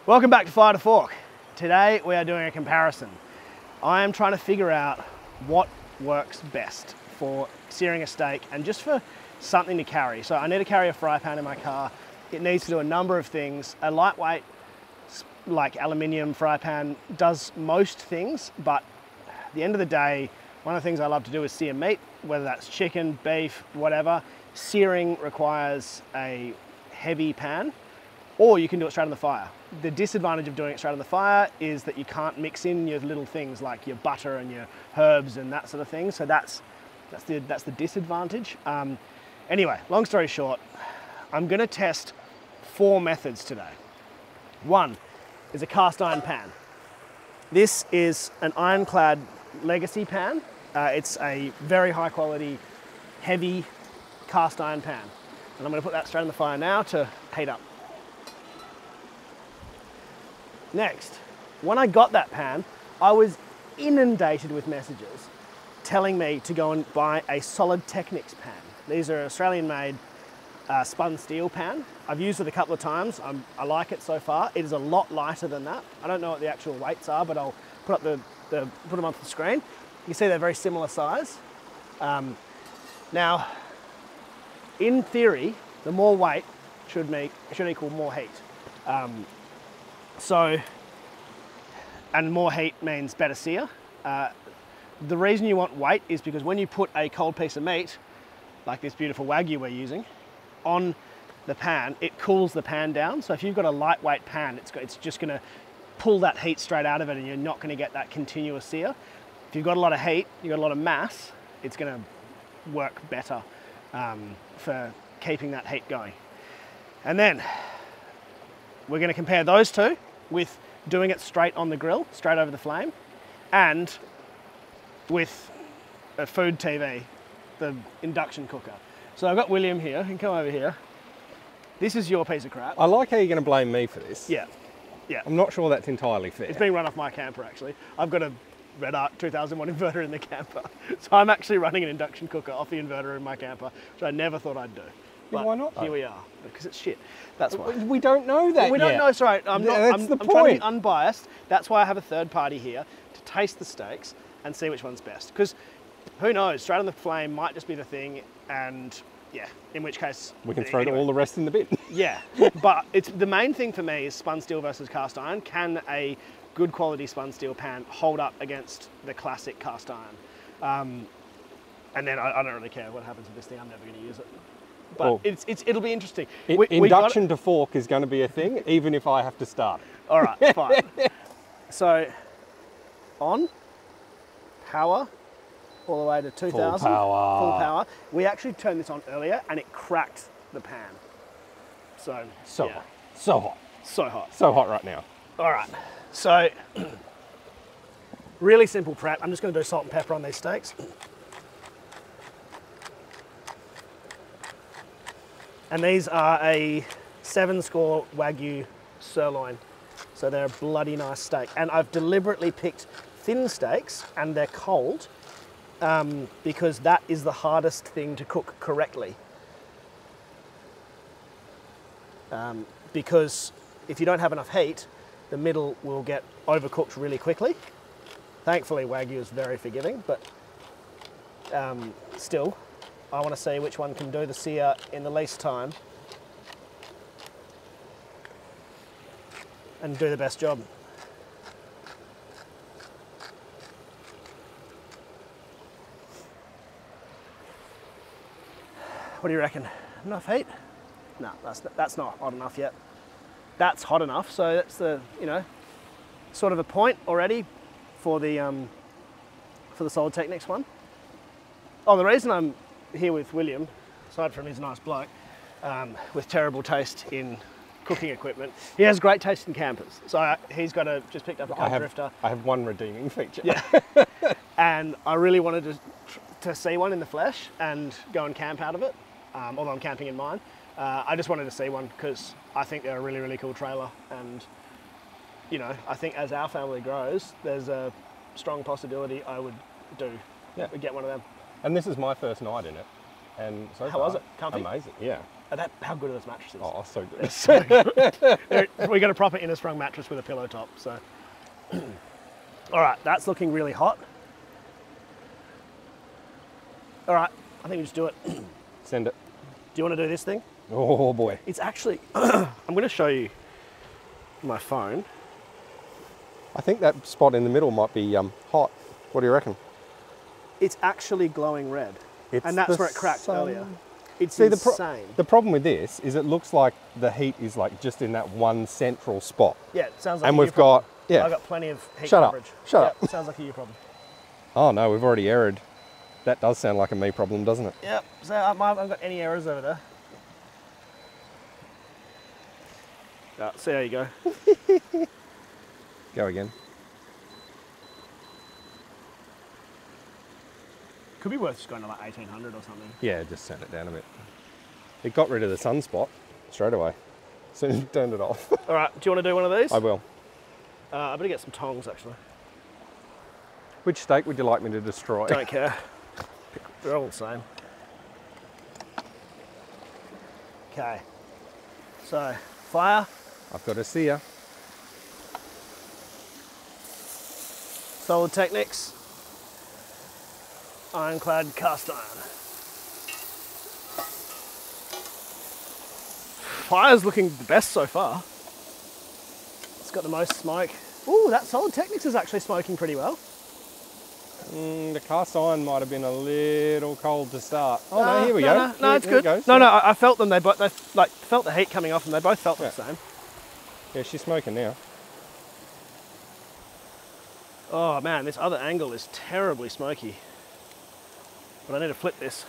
Welcome back to Fire to Fork. Today we are doing a comparison. I am trying to figure out what works best for searing a steak and just for something to carry. So I need to carry a fry pan in my car. It needs to do a number of things. A lightweight, like aluminium fry pan does most things, but at the end of the day, one of the things I love to do is sear meat, whether that's chicken, beef, whatever. Searing requires a heavy pan, or you can do it straight on the fire. The disadvantage of doing it straight on the fire is that you can't mix in your little things like your butter and your herbs and that sort of thing. So that's the disadvantage. Anyway, long story short, I'm going to test 4 methods today. One is a cast iron pan. This is an ironclad legacy pan. It's a very high quality, heavy cast iron pan. And I'm going to put that straight on the fire now to heat up. Next, when I got that pan, I was inundated with messages telling me to go and buy a Solid Technics pan. These are Australian-made spun steel pan. I've used it a couple of times. I like it so far. It is a lot lighter than that. I don't know what the actual weights are, but I'll put up put them onto the screen. You can see they're very similar size. Now, in theory, the more weight should equal more heat. And more heat means better sear. The reason you want weight is because when you put a cold piece of meat, like this beautiful Wagyu we're using, on the pan, it cools the pan down. So if you've got a lightweight pan, it's just gonna pull that heat straight out of it and you're not gonna get that continuous sear. If you've got a lot of heat, you've got a lot of mass, it's gonna work better for keeping that heat going. And then we're going to compare those two with doing it straight on the grill, straight over the flame, and with a food TV, the induction cooker. So I've got William here, he can come over here. This is your piece of crap. I like how you're going to blame me for this. Yeah. I'm not sure that's entirely fair. It's being run off my camper actually. I've got a Red Arc 2001 inverter in the camper. So I'm actually running an induction cooker off the inverter in my camper, which I never thought I'd do. But why not though? Here we are, because it's shit. That's why. We don't know that We don't yet. know, sorry. I'm That's the trying to be point. unbiased. That's why I have a third party here to taste the steaks and see which one's best. Because who knows, straight on the flame might just be the thing, and yeah, in which case... We can throw anyway. all the rest in the bin. Yeah, but the main thing for me is spun steel versus cast iron. Can a good quality spun steel pan hold up against the classic cast iron? And then I don't really care what happens with this thing. I'm never going to use it. But Well, it'll be interesting. Induction to fork is going to be a thing, even if I have to start it. All right, fine. So, on, power, all the way to 2000. Full power. Full power. We actually turned this on earlier and it cracked the pan. So yeah, hot. So hot. so hot. So hot right now. All right, so really simple prep. I'm just going to do salt and pepper on these steaks. And these are a 7-score Wagyu sirloin. So they're a bloody nice steak. And I've deliberately picked thin steaks and they're cold because that is the hardest thing to cook correctly. Because if you don't have enough heat, the middle will get overcooked really quickly. Thankfully, Wagyu is very forgiving, but still, I want to see which one can do the sear in the least time and do the best job. What do you reckon? Enough heat? No, that's not hot enough yet. That's hot enough, so that's the, sort of a point already for the Solid Technics one. Oh, the reason I'm here with William, aside from his nice bloke, with terrible taste in cooking equipment, he has great taste in campers. So he's just picked up a camper drifter. I have one redeeming feature. Yeah. And I really wanted to see one in the flesh and go and camp out of it, although I'm camping in mine. I just wanted to see one because I think they're a really, really cool trailer. And, I think as our family grows, there's a strong possibility I would get one of them. And this is my first night in it. And so How far, was it? Comfy? amazing. Yeah. How good are those mattresses? Oh, so good. So good. We got a proper inner sprung mattress with a pillow top. So, all right, that's looking really hot. All right, I think we just do it. Do Send it. you want to do this thing? Oh boy. It's actually. I'm going to show you my phone. I think that spot in the middle might be hot. What do you reckon? It's actually glowing red, It's and that's the where it cracked sun. earlier. It's See, insane. the problem with this is it looks like the heat is like just in that one central spot. Yeah, it sounds like. And a we've you problem. got, yeah. I've got plenty of heat Shut up. coverage. Shut Yep, up. Sounds like a you problem. Oh no, we've already errored. That does sound like a me problem, doesn't it? Yep. So I haven't got any errors over there. So there you go. Go again. Could be worth just going to like 1800 or something. Yeah, just turn it down a bit. It got rid of the sunspot straight away. Soon as you turned it off. All right. Do you want to do one of these? I will. I better get some tongs actually. Which steak would you like me to destroy? Don't care. They're all the same. Okay. So fire. I've got a sear. Solid Technics. Ironclad cast iron. Fire's looking the best so far. It's got the most smoke. Ooh, that Solid Technics is actually smoking pretty well. The cast iron might have been a little cold to start. Oh no, here we go. No, it's Here it good. goes. No, I felt them. They like felt the heat coming off, and they both felt Yeah. the same. Yeah, she's smoking now. Oh man, this other angle is terribly smoky. But I need to flip this.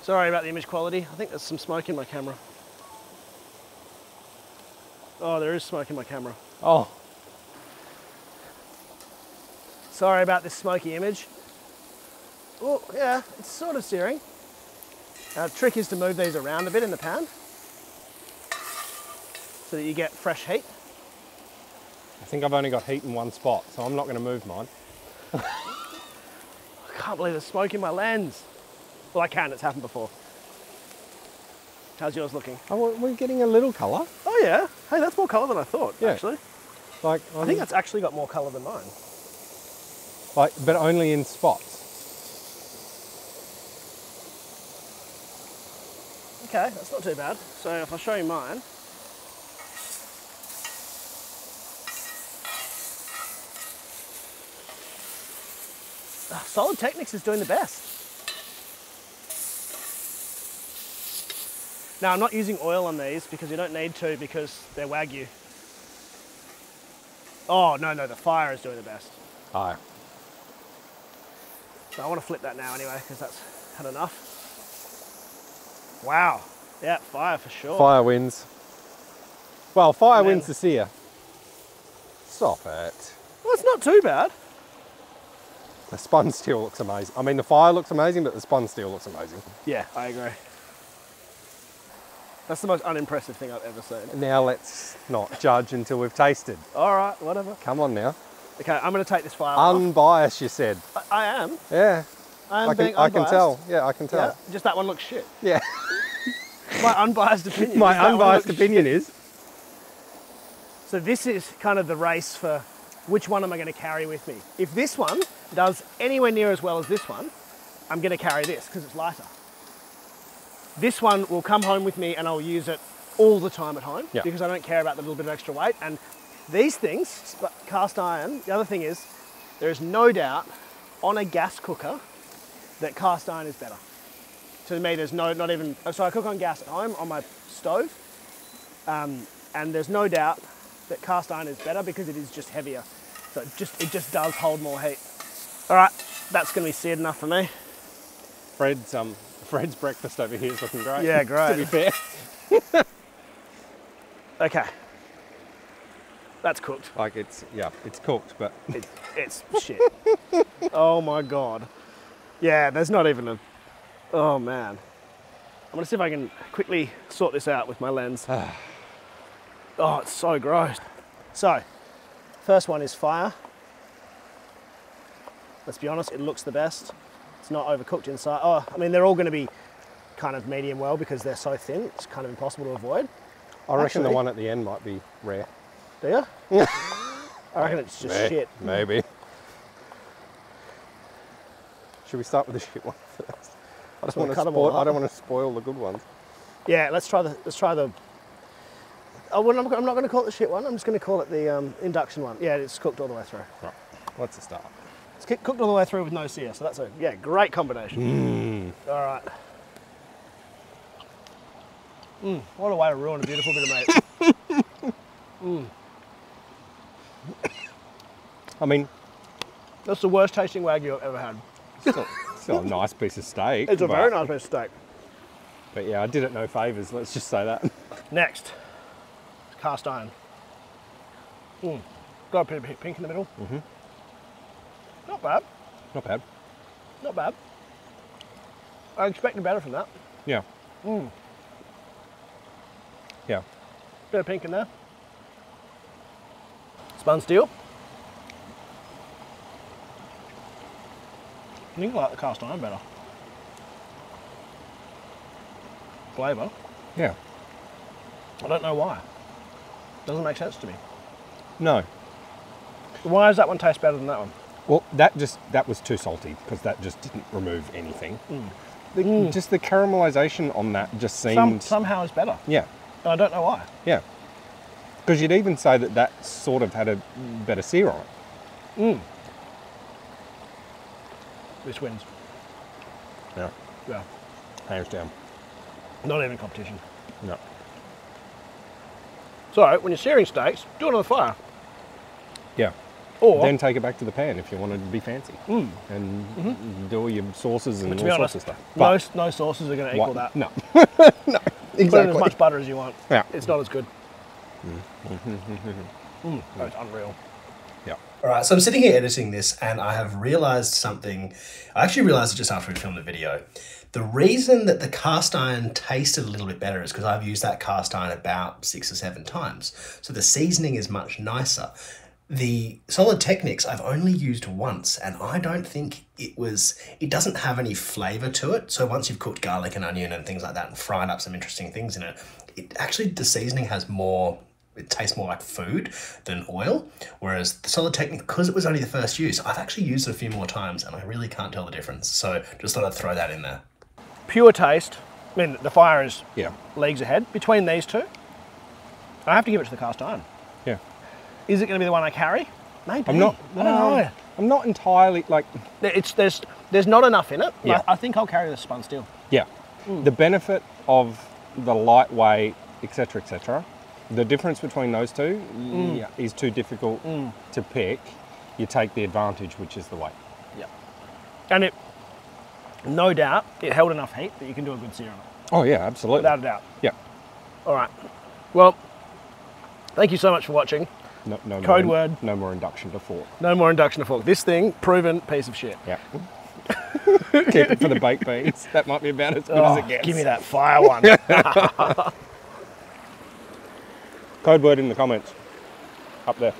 Sorry about the image quality. I think there's some smoke in my camera. Oh, there is smoke in my camera. Oh, Sorry about this smoky image. Oh, yeah, it's sort of searing. The trick is to move these around a bit in the pan so that you get fresh heat. I think I've only got heat in one spot, so I'm not going to move mine. I can't believe there's smoke in my lens. Well, I can, it's happened before. How's yours looking? Oh, we're getting a little colour. Oh yeah, hey, that's more colour than I thought, Yeah. actually. Like, I think that's actually got more colour than mine. like, but only in spots. Okay, that's not too bad. So if I show you mine, Solid Technics is doing the best. Now I'm not using oil on these because you don't need to because they're Wagyu. Oh, no, the fire is doing the best. Oh, So I want to flip that now anyway because that's had enough. Wow. Yeah, fire for sure. fire wins. Well, fire And then- wins the sear. Stop it. Well, it's not too bad. The spun steel looks amazing. I mean, the fire looks amazing, but the spun steel looks amazing. Yeah, I agree. That's the most unimpressive thing I've ever seen. Now let's not judge until we've tasted. All right, whatever. Come on now. Okay, I'm going to take this fire off. Unbiased, you said. I am. Yeah. I am I being can unbiased. tell. Yeah, I can Yeah, tell. just that one looks shit. Yeah. My unbiased opinion. My is that one unbiased looks opinion shit. is. So this is kind of the race for which one am I going to carry with me. If this one does anywhere near as well as this one, I'm going to carry this because it's lighter. This one will come home with me and I'll use it all the time at home Yeah. because I don't care about the little bit of extra weight. And these things, cast iron, the other thing is, there is no doubt on a gas cooker that cast iron is better. To me, there's not even, so I cook on gas at home on my stove, and there's no doubt that cast iron is better because it is just heavier. So it just does hold more heat. All right, that's gonna be seared enough for me. Fred's breakfast over here is looking great. Yeah, great. To be fair. Okay, that's cooked. Like it's cooked, but It's shit. Oh my God. Yeah, there's not even a, oh man. I'm gonna see if I can quickly sort this out with my lens. Oh, it's so gross. So, first one is fire. Let's be honest, it looks the best. It's not overcooked inside. Oh, I mean, they're all gonna be kind of medium well because they're so thin. It's kind of impossible to avoid. I reckon the Actually- one at the end might be rare. Do you? I reckon it's just shit. Maybe. Should we start with the shit one first? I just So we'll want to cut 'em all spoil. I up. don't want to spoil the good ones. Yeah, let's try the. Oh, well, I'm not going to call it the shit one. I'm just going to call it the induction one. Yeah, it's cooked all the way through. Right. What's the start? It's cooked all the way through with no sear, so that's a great combination. All right. What a way to ruin a beautiful bit of meat. I mean, That's the worst tasting Wagyu I've ever had. it's still a nice piece of steak. It's a but- very nice piece of steak. But yeah, I did it no favours. Let's just say that. Next, cast iron. Got a bit of pink in the middle. Not bad. Not bad. Not bad. I expected better from that. Yeah. Yeah. Bit of pink in there. Spun steel. I think I like the cast iron better. Flavour. Yeah. I don't know why. Doesn't make sense to me. No. Why does that one taste better than that one? Well, that was too salty because that just didn't remove anything. Just the caramelisation on that just seemed. Somehow it's better. Yeah. And I don't know why. Yeah. Because you'd even say that sort of had a better sear on it. This wins. Yeah. Yeah. Hands down. Not even competition. No. So when you're searing steaks, do it on the fire. Yeah. Or Then take it back to the pan if you wanted to be fancy. And do all your sauces and to all be sorts honest, of stuff. But no sauces are going to equal what- that. No. No. Put in Exactly. as much butter as you want. Yeah. It's not as good. That's unreal. Yeah. All right, so I'm sitting here editing this and I have realized something. I actually realized it just after we filmed the video. The reason that the cast iron tasted a little bit better is because I've used that cast iron about 6 or 7 times. So the seasoning is much nicer. The Solid Technics I've only used once and I don't think it doesn't have any flavor to it. So once you've cooked garlic and onion and things like that and fried up some interesting things in it, the seasoning has more, it tastes more like food than oil. Whereas the Solid Technique, because it was only the first use, I've actually used it a few more times and I really can't tell the difference. So just thought I'd throw that in there. Pure taste. I mean, the fire is Yeah. leagues ahead. Between these two, I have to give it to the cast iron. Yeah. Is it going to be the one I carry? Maybe. I'm not. I don't know. I'm not entirely like. There's not enough in it. Yeah. I think I'll carry the spun steel. Yeah. The benefit of the lightweight, etc., the difference between those two is too difficult to pick. You take the advantage, which is the weight. Yeah. And it, no doubt, it held enough heat that you can do a good sear on it. Oh yeah, absolutely. Without a doubt. Yeah. All right. Well, thank you so much for watching. No Code more, word. No more induction to fork. No more induction to fork. This thing, proven piece of shit. Yeah. Keep it for the baked beans. That might be about as good as it gets. Give me that fire one. Code word in the comments. Up there.